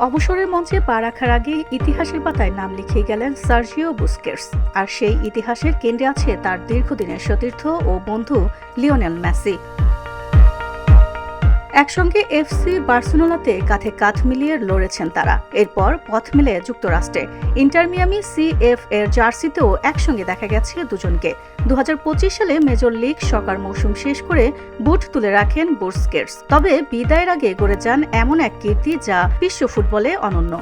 অবসরের মঞ্চে পা রাখার আগে ইতিহাসের পাতায় নাম লিখিয়ে গেলেন সার্জিও বুস্কেটস। আর সেই ইতিহাসের কেন্দ্রে আছে তার দীর্ঘদিনের সতীর্থ ও বন্ধু লিওনেল মেসি। একসঙ্গে এফসি বার্সেলোনাতে কাঁধে কাঁধ মিলিয়ে লড়েছেন তারা। এরপর পথ মেলে যুক্তরাষ্ট্রে ইন্টার মিয়ামি CF এর জার্সিতেও একসঙ্গে দেখা গেছে দুজনকে। 2025 সালে মেজর লিগ সকার মৌসুম শেষ করে বুট তুলে রাখেন বুস্কেটস। তবে বিদায়ের আগে গড়ে যান এমন এক কীর্তি যা বিশ্ব ফুটবলে অনন্য।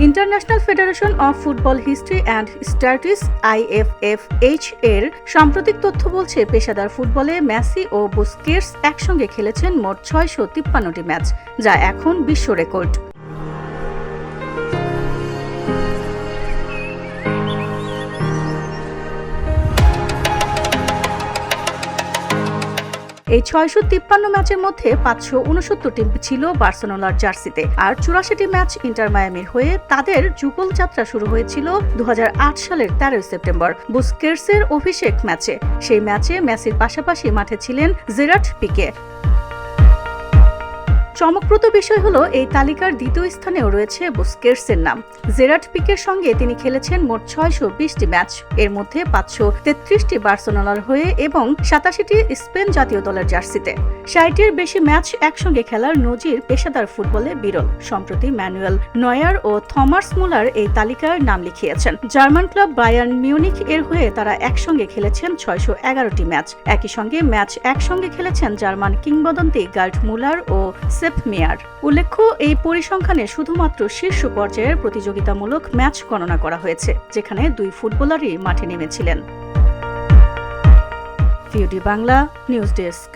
International federation of football history and statistics IFFH এর সাম্প্রতিক তথ্য বলছে, পেশাদার ফুটবলে মেসি ও বুস্কেটস একসঙ্গে খেলেছেন মোট 653টি ম্যাচ, যা এখন বিশ্ব রেকর্ড। এই 653 ম্যাচের মধ্যে 569টি ছিল বার্সেলোনার জার্সিতে, আর 84টি ম্যাচ ইন্টার মায়ামির হয়ে। তাদের যুগল যাত্রা শুরু হয়েছিল 2008 সালের 13 সেপ্টেম্বর বুস্কেটসের অভিষেক ম্যাচে। সেই ম্যাচে মেসির পাশাপাশি মাঠে ছিলেন জেরার্ড পিকে। চমকপ্রদ বিষয় হলো, এই তালিকার দ্বিতীয় স্থানেও রয়েছে বুস্কেটসের নাম। জেরার্ড পিকের সঙ্গে তিনি খেলেছেন মোট 620টি ম্যাচ, এর মধ্যে 533টি বার্সেলোনার হয়ে এবং 87টি স্পেন জাতীয় দলের জার্সিতে। 60টির বেশি ম্যাচ একসঙ্গে খেলার নজির পেশাদার ফুটবলে বিরল। সম্প্রতি ম্যানুয়েল নয়ার ও থমাস মুলার এই তালিকার নাম লিখিয়েছেন। জার্মান ক্লাব বায়ার্ন মিউনিখ এর হয়ে তারা একসঙ্গে খেলেছেন 611টি ম্যাচ। একই সঙ্গে ম্যাচ একসঙ্গে খেলেছেন জার্মান কিংবদন্তি গার্ড মুলার ও সেপ মেয়ার। উল্লেখ্য, এই পরিসংখ্যানে শুধুমাত্র শীর্ষ পর্যায়ের প্রতিযোগিতামূলক ম্যাচ গণনা করা হয়েছে, যেখানে দুই ফুটবলারই মাঠে নেমেছিলেন। VOD Bangla news desk.